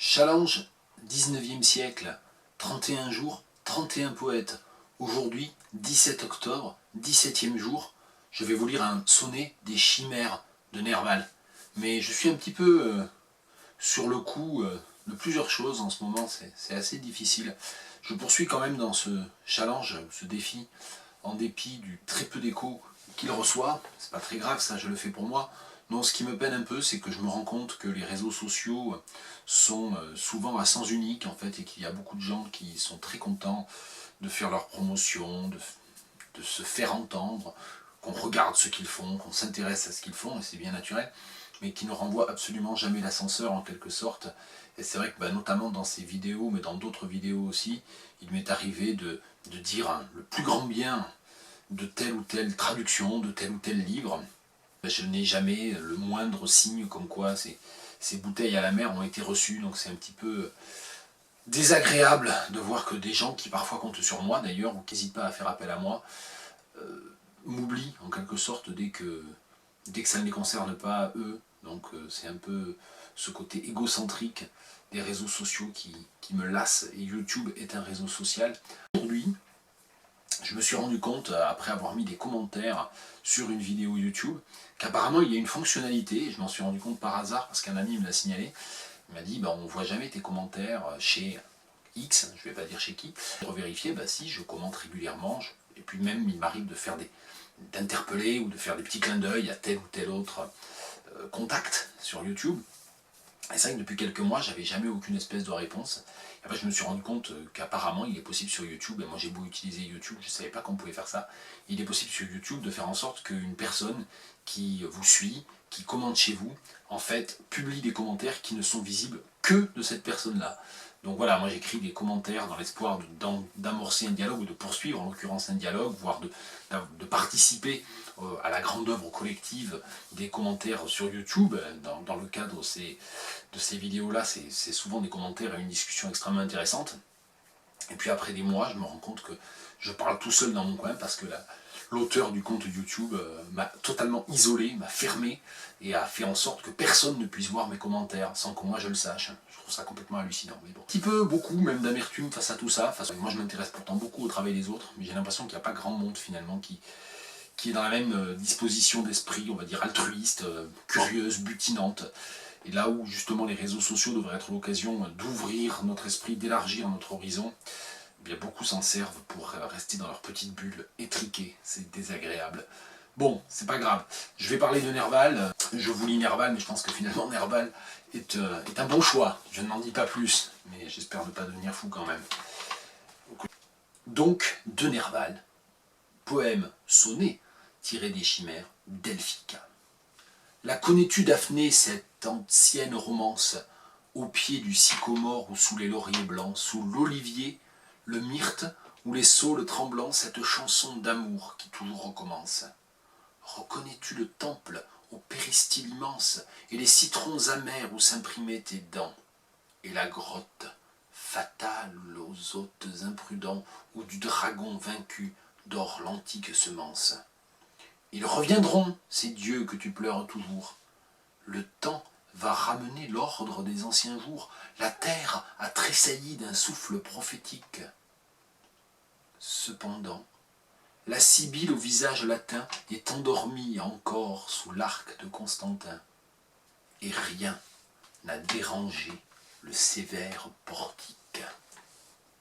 Challenge 19e siècle, 31 jours, 31 poètes. Aujourd'hui, 17 octobre, 17e jour, je vais vous lire un sonnet des chimères de Nerval. Mais je suis un petit peu sur le coup de plusieurs choses en ce moment, c'est assez difficile. Je poursuis quand même dans ce challenge, ce défi, en dépit du très peu d'écho qu'il reçoit. C'est pas très grave, ça je le fais pour moi. Non, ce qui me peine un peu, c'est que je me rends compte que les réseaux sociaux sont souvent à sens unique en fait, et qu'il y a beaucoup de gens qui sont très contents de faire leur promotion, de se faire entendre, qu'on regarde ce qu'ils font, qu'on s'intéresse à ce qu'ils font, et c'est bien naturel, mais qui ne renvoient absolument jamais l'ascenseur en quelque sorte. Et c'est vrai que notamment dans ces vidéos, mais dans d'autres vidéos aussi, il m'est arrivé de dire le plus grand bien de telle ou telle traduction, de tel ou tel livre. Je n'ai jamais le moindre signe comme quoi ces bouteilles à la mer ont été reçues, donc c'est un petit peu désagréable de voir que des gens qui parfois comptent sur moi d'ailleurs, ou qui n'hésitent pas à faire appel à moi, m'oublient en quelque sorte dès que ça ne les concerne pas eux. Donc c'est un peu ce côté égocentrique des réseaux sociaux qui me lasse, et YouTube est un réseau social. Aujourd'hui, je me suis rendu compte, après avoir mis des commentaires sur une vidéo YouTube, qu'apparemment il y a une fonctionnalité, et je m'en suis rendu compte par hasard parce qu'un ami me l'a signalé. Il m'a dit on ne voit jamais tes commentaires chez X, je ne vais pas dire chez qui. J'ai revérifié, si, je commente régulièrement, et puis même il m'arrive de faire d'interpeller ou de faire des petits clins d'œil à tel ou tel autre contact sur YouTube. Et c'est vrai que depuis quelques mois, j'avais jamais aucune espèce de réponse. Et après, je me suis rendu compte qu'apparemment, il est possible sur YouTube, et moi j'ai beau utiliser YouTube, je ne savais pas qu'on pouvait faire ça, il est possible sur YouTube de faire en sorte qu'une personne qui vous suit, qui commente chez vous, en fait, publie des commentaires qui ne sont visibles que de cette personne-là. Donc voilà, moi j'écris des commentaires dans l'espoir d'amorcer un dialogue, ou de poursuivre en l'occurrence un dialogue, voire de participer à la grande œuvre collective des commentaires sur YouTube. Dans le cadre de ces vidéos-là, c'est souvent des commentaires et une discussion extrêmement intéressante. Et puis après des mois, je me rends compte que je parle tout seul dans mon coin parce que l'auteur du compte YouTube m'a totalement isolé, m'a fermé, et a fait en sorte que personne ne puisse voir mes commentaires sans que moi je le sache. Je trouve ça complètement hallucinant. Mais bon. Un petit peu, beaucoup même d'amertume face à tout ça. Moi je m'intéresse pourtant beaucoup au travail des autres, mais j'ai l'impression qu'il n'y a pas grand monde finalement qui est dans la même disposition d'esprit, on va dire altruiste, curieuse, butinante. Et là où justement les réseaux sociaux devraient être l'occasion d'ouvrir notre esprit, d'élargir notre horizon, eh bien beaucoup s'en servent pour rester dans leur petite bulle étriquée. C'est désagréable. Bon, c'est pas grave. Je vais parler de Nerval. Je vous lis Nerval, mais je pense que finalement Nerval est un bon choix. Je n'en dis pas plus, mais j'espère ne pas devenir fou quand même. Donc, de Nerval, poème sonnet tiré des chimères d'Elphica. La connais-tu, Daphné, cette ancienne romance, au pied du sycomore ou sous les lauriers blancs, sous l'olivier, le myrte ou les saules tremblants, cette chanson d'amour qui toujours recommence? Reconnais-tu le temple au péristyle immense, et les citrons amers où s'imprimaient tes dents, et la grotte fatale aux hôtes imprudents, où du dragon vaincu dort l'antique semence? Ils reviendront, ces dieux que tu pleures toujours. Le temps va ramener l'ordre des anciens jours. La terre a tressailli d'un souffle prophétique. Cependant, la sibylle au visage latin est endormie encore sous l'arc de Constantin. Et rien n'a dérangé le sévère portique.